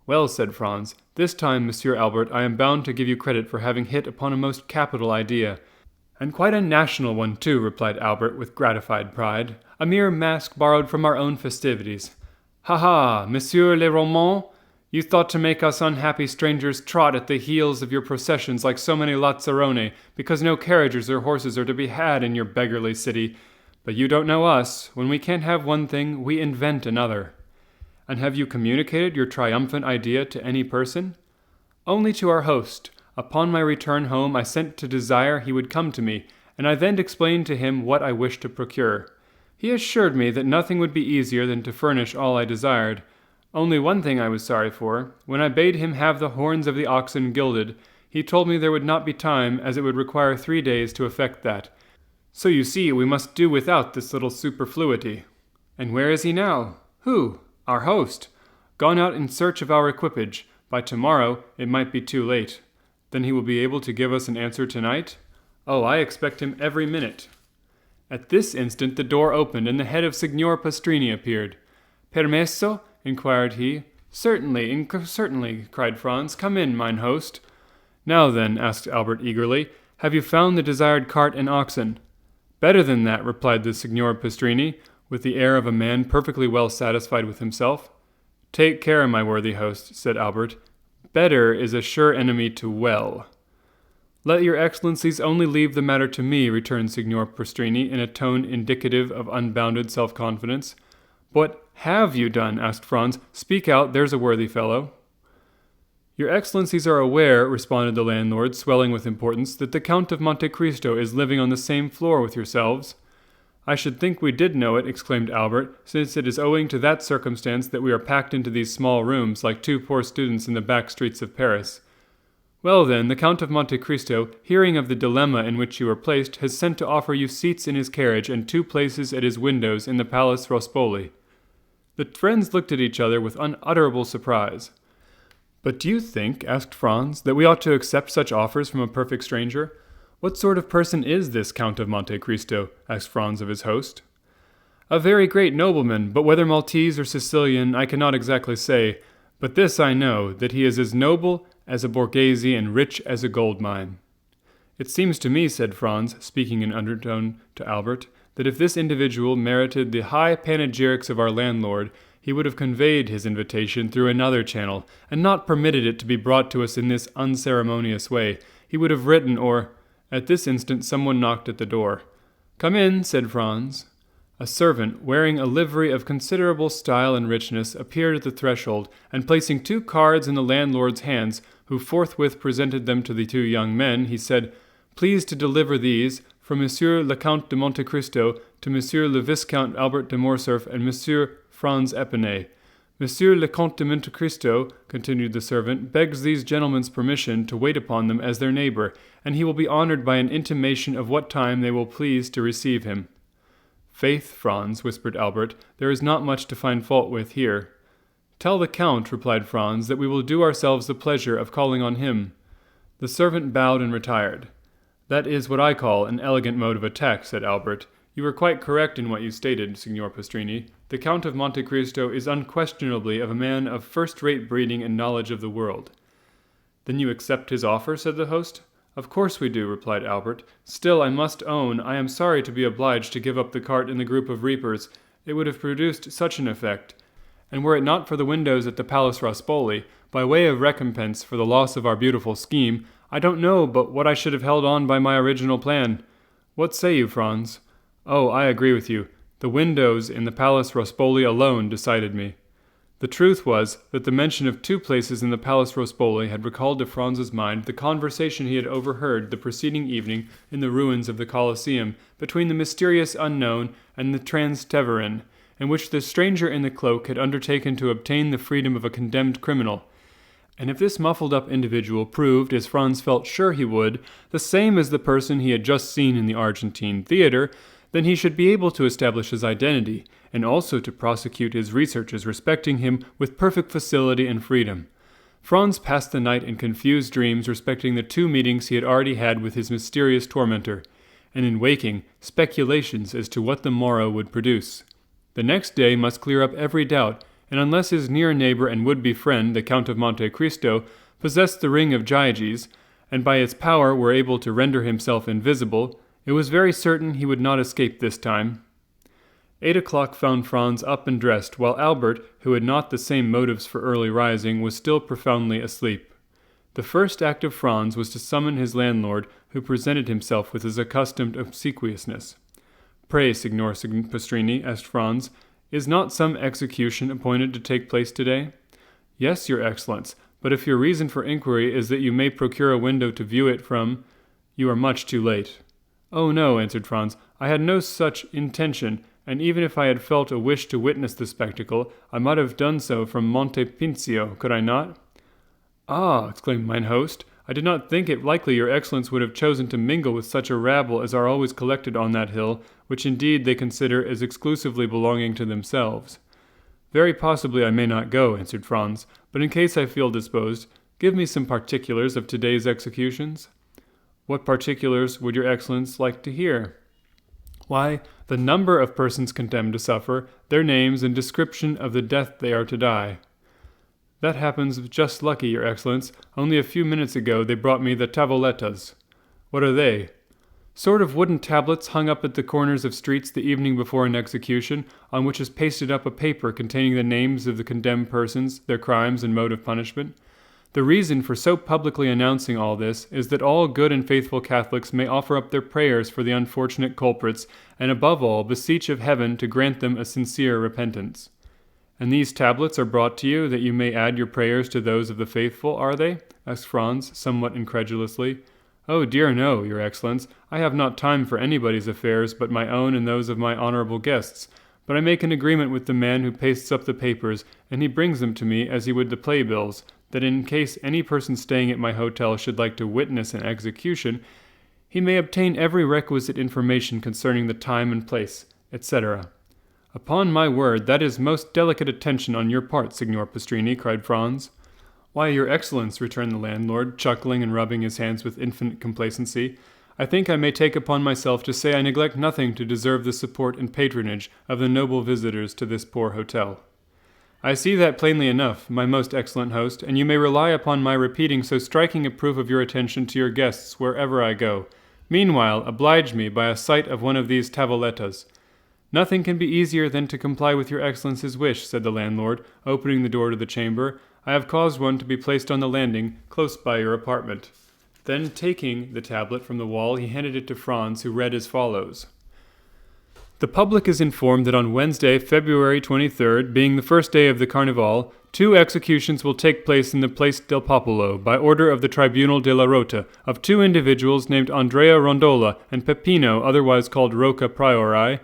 "Well," said Franz, This time, Monsieur Albert, I am bound to give you credit for having hit upon a most capital idea. And quite a national one, too, replied Albert with gratified pride. A mere mask borrowed from our own festivities. Ha ha, Monsieur le Roman! You thought to make us unhappy strangers trot at the heels of your processions like so many lazzaroni, because no carriages or horses are to be had in your beggarly city. But you don't know us. When we can't have one thing, we invent another. And have you communicated your triumphant idea to any person? Only to our host. Upon my return home, I sent to desire he would come to me, and I then explained to him what I wished to procure. He assured me that nothing would be easier than to furnish all I desired. Only one thing I was sorry for. When I bade him have the horns of the oxen gilded, he told me there would not be time, as it would require 3 days to effect that. So you see, we must do without this little superfluity. And where is he now? Who? Our host. Gone out in search of our equipage. By tomorrow, it might be too late. Then he will be able to give us an answer tonight? Oh, I expect him every minute. At this instant the door opened, and the head of Signor Pastrini appeared. Permesso? Inquired he. Certainly, certainly, cried Franz. Come in, mine host. Now then, asked Albert eagerly, have you found the desired cart and oxen? Better than that, replied the Signor Pastrini, with the air of a man perfectly well satisfied with himself. Take care, my worthy host, said Albert. Better is a sure enemy to well. Let your excellencies only leave the matter to me, returned Signor Pastrini in a tone indicative of unbounded self-confidence. What have you done? Asked Franz. Speak out, there's a worthy fellow. Your excellencies are aware, responded the landlord, swelling with importance, that the Count of Monte Cristo is living on the same floor with yourselves. I should think we did know it, exclaimed Albert, since it is owing to that circumstance that we are packed into these small rooms like 2 poor students in the back streets of Paris. Well then, the Count of Monte Cristo, hearing of the dilemma in which you were placed, has sent to offer you seats in his carriage and 2 places at his windows in the Palace Rospoli. The friends looked at each other with unutterable surprise. But do you think, asked Franz, that we ought to accept such offers from a perfect stranger? What sort of person is this Count of Monte Cristo? Asked Franz of his host. A very great nobleman, but whether Maltese or Sicilian I cannot exactly say. But this I know, that he is as noble as a Borghese and rich as a gold mine. It seems to me, said Franz, speaking in undertone to Albert, that if this individual merited the high panegyrics of our landlord, he would have conveyed his invitation through another channel, and not permitted it to be brought to us in this unceremonious way. He would have written, or... At this instant someone knocked at the door. Come in, said Franz. A servant, wearing a livery of considerable style and richness, appeared at the threshold, and placing 2 cards in the landlord's hands, who forthwith presented them to the 2 young men, he said, Please to deliver these, from Monsieur le Count de Monte Cristo to Monsieur le Viscount Albert de Morcerf and Monsieur Franz Epinay. Monsieur le Comte de Monte Cristo, continued the servant, begs these gentlemen's permission to wait upon them as their neighbor, and he will be honored by an intimation of what time they will please to receive him. Faith, Franz, whispered Albert, there is not much to find fault with here. Tell the Count, replied Franz, that we will do ourselves the pleasure of calling on him. The servant bowed and retired. That is what I call an elegant mode of attack, said Albert. You were quite correct in what you stated, Signor Pastrini. The Count of Monte Cristo is unquestionably a man of first-rate breeding and knowledge of the world. Then you accept his offer, said the host. Of course we do, replied Albert. Still, I must own, I am sorry to be obliged to give up the cart in the group of reapers. It would have produced such an effect. And were it not for the windows at the Palace Rospoli, by way of recompense for the loss of our beautiful scheme, I don't know but what I should have held on by my original plan. What say you, Franz? Oh, I agree with you. The windows in the Palace Rospoli alone decided me. The truth was that the mention of 2 places in the Palace Rospoli had recalled to Franz's mind the conversation he had overheard the preceding evening in the ruins of the Coliseum between the mysterious unknown and the Transteverin, in which the stranger in the cloak had undertaken to obtain the freedom of a condemned criminal. And if this muffled-up individual proved, as Franz felt sure he would, the same as the person he had just seen in the Argentine theater, then he should be able to establish his identity, and also to prosecute his researches respecting him with perfect facility and freedom. Franz passed the night in confused dreams respecting the 2 meetings he had already had with his mysterious tormentor, and in waking, speculations as to what the morrow would produce. The next day must clear up every doubt, and unless his near neighbor and would-be friend, the Count of Monte Cristo, possessed the ring of Gyges, and by its power were able to render himself invisible, it was very certain he would not escape this time. 8 o'clock found Franz up and dressed, while Albert, who had not the same motives for early rising, was still profoundly asleep. The first act of Franz was to summon his landlord, who presented himself with his accustomed obsequiousness. "Pray, Signor Pastrini," asked Franz, "is not some execution appointed to take place today?" "Yes, your Excellence, but if your reason for inquiry is that you may procure a window to view it from, you are much too late." "Oh no," answered Franz, "I had no such intention, and even if I had felt a wish to witness the spectacle, I might have done so from Monte Pincio, could I not?" "Ah," exclaimed mine host, "I did not think it likely your Excellence would have chosen to mingle with such a rabble as are always collected on that hill, which indeed they consider as exclusively belonging to themselves." "Very possibly I may not go," answered Franz, "but in case I feel disposed, give me some particulars of today's executions." "What particulars would your Excellence like to hear?" "Why, the number of persons condemned to suffer, their names, and description of the death they are to die." "That happens just lucky, your Excellence. Only a few minutes ago they brought me the tavolettas." "What are they?" "Sort of wooden tablets hung up at the corners of streets the evening before an execution, on which is pasted up a paper containing the names of the condemned persons, their crimes, and mode of punishment. The reason for so publicly announcing all this is that all good and faithful Catholics may offer up their prayers for the unfortunate culprits, and above all beseech of heaven to grant them a sincere repentance." "And these tablets are brought to you that you may add your prayers to those of the faithful, are they?" asked Franz, somewhat incredulously. "Oh dear no, your Excellence. I have not time for anybody's affairs but my own and those of my honorable guests. But I make an agreement with the man who pastes up the papers, and he brings them to me as he would the playbills, that in case any person staying at my hotel should like to witness an execution, he may obtain every requisite information concerning the time and place, etc." "Upon my word, that is most delicate attention on your part, Signor Pastrini," cried Franz. "Why, your Excellence," returned the landlord, chuckling and rubbing his hands with infinite complacency, "I think I may take upon myself to say I neglect nothing to deserve the support and patronage of the noble visitors to this poor hotel." "I see that plainly enough, my most excellent host, and you may rely upon my repeating so striking a proof of your attention to your guests wherever I go. Meanwhile, oblige me by a sight of one of these tavolettas." "Nothing can be easier than to comply with your Excellence's wish," said the landlord, opening the door to the chamber. "I have caused one to be placed on the landing, close by your apartment." Then, taking the tablet from the wall, he handed it to Franz, who read as follows. "The public is informed that on Wednesday, February 23rd, being the first day of the Carnival, 2 executions will take place in the Place del Popolo, by order of the Tribunal della Rota, of 2 individuals named Andrea Rondola and Peppino, otherwise called Rocca Priori.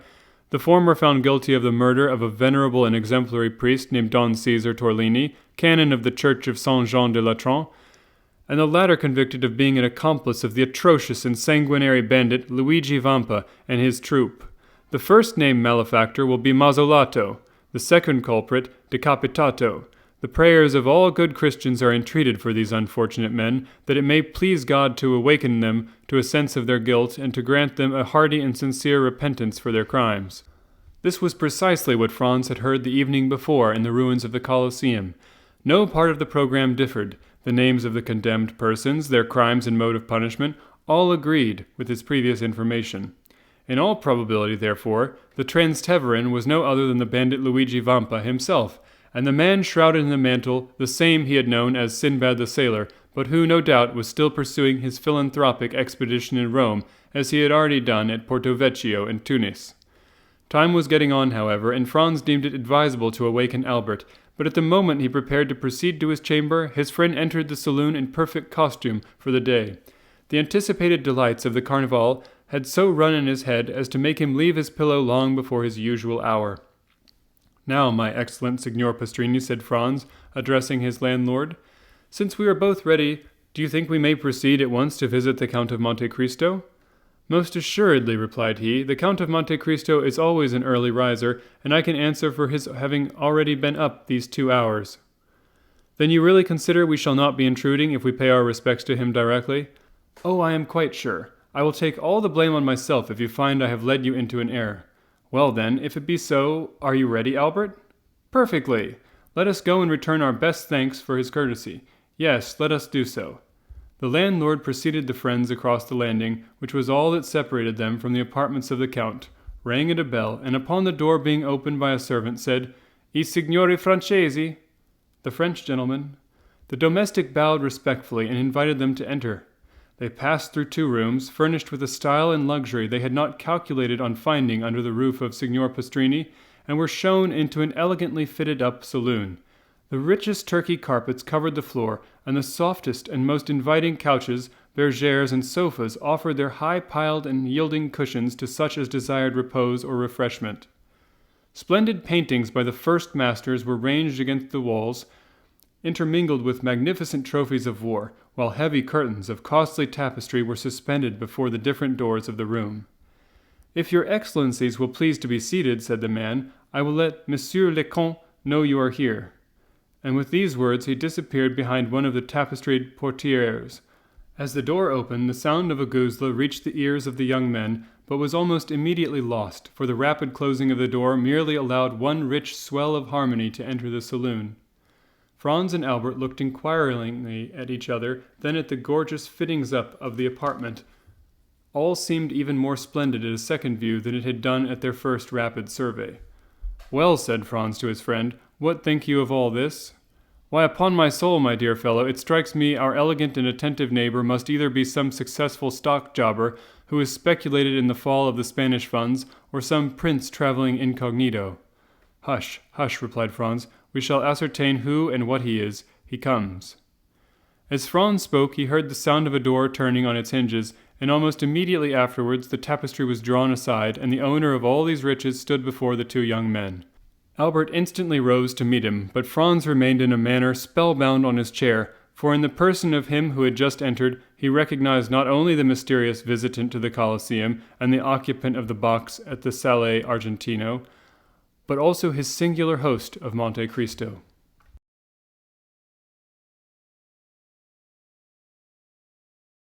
The former found guilty of the murder of a venerable and exemplary priest named Don Caesar Torlini, canon of the Church of Saint-Jean de Latran, and the latter convicted of being an accomplice of the atrocious and sanguinary bandit Luigi Vampa and his troop. The first named malefactor will be Mazzolato, the second culprit Decapitato. The prayers of all good Christians are entreated for these unfortunate men, that it may please God to awaken them to a sense of their guilt and to grant them a hearty and sincere repentance for their crimes." This was precisely what Franz had heard the evening before in the ruins of the Coliseum. No part of the program differed. The names of the condemned persons, their crimes and mode of punishment, all agreed with his previous information. In all probability, therefore, the Transteverin was no other than the bandit Luigi Vampa himself, and the man shrouded in the mantle the same he had known as Sinbad the Sailor, but who, no doubt, was still pursuing his philanthropic expedition in Rome, as he had already done at Porto Vecchio and Tunis. Time was getting on, however, and Franz deemed it advisable to awaken Albert, but at the moment he prepared to proceed to his chamber, his friend entered the saloon in perfect costume for the day. The anticipated delights of the Carnival had so run in his head as to make him leave his pillow long before his usual hour. "Now, my excellent Signor Pastrini," said Franz, addressing his landlord, "since we are both ready, do you think we may proceed at once to visit the Count of Monte Cristo?" "Most assuredly," replied he. "The Count of Monte Cristo is always an early riser, and I can answer for his having already been up these 2 hours." "Then you really consider we shall not be intruding if we pay our respects to him directly?" "Oh, I am quite sure. I will take all the blame on myself if you find I have led you into an error." "Well then, if it be so, are you ready, Albert?" "Perfectly. Let us go and return our best thanks for his courtesy. Yes, let us do so. The landlord preceded the friends across the landing, which was all that separated them from the apartments of the Count, rang at a bell, and upon the door being opened by a servant, said, "I signori Francesi?" The French gentleman. The domestic bowed respectfully and invited them to enter. They passed through 2 rooms, furnished with a style and luxury they had not calculated on finding under the roof of Signor Pastrini, and were shown into an elegantly fitted-up saloon. The richest Turkey carpets covered the floor, and the softest and most inviting couches, bergères, and sofas offered their high-piled and yielding cushions to such as desired repose or refreshment. Splendid paintings by the first masters were ranged against the walls, intermingled with magnificent trophies of war, while heavy curtains of costly tapestry were suspended before the different doors of the room. "If your excellencies will please to be seated," said the man, "I will let Monsieur le Comte know you are here." And with these words he disappeared behind one of the tapestried portières. As the door opened, the sound of a guzla reached the ears of the young men, but was almost immediately lost, for the rapid closing of the door merely allowed one rich swell of harmony to enter the saloon. Franz and Albert looked inquiringly at each other, then at the gorgeous fittings-up of the apartment. All seemed even more splendid at a second view than it had done at their first rapid survey. "Well," said Franz to his friend, "what think you of all this?" "Why, upon my soul, my dear fellow, it strikes me our elegant and attentive neighbor must either be some successful stock jobber who has speculated in the fall of the Spanish funds, or some prince traveling incognito." "Hush, hush," replied Franz. "We shall ascertain who and what he is. He comes." As Franz spoke, he heard the sound of a door turning on its hinges, and almost immediately afterwards the tapestry was drawn aside, and the owner of all these riches stood before the 2 young men. Albert instantly rose to meet him, but Franz remained in a manner spellbound on his chair, for in the person of him who had just entered, he recognized not only the mysterious visitant to the Coliseum and the occupant of the box at the Salle Argentino, but also his singular host of Monte Cristo.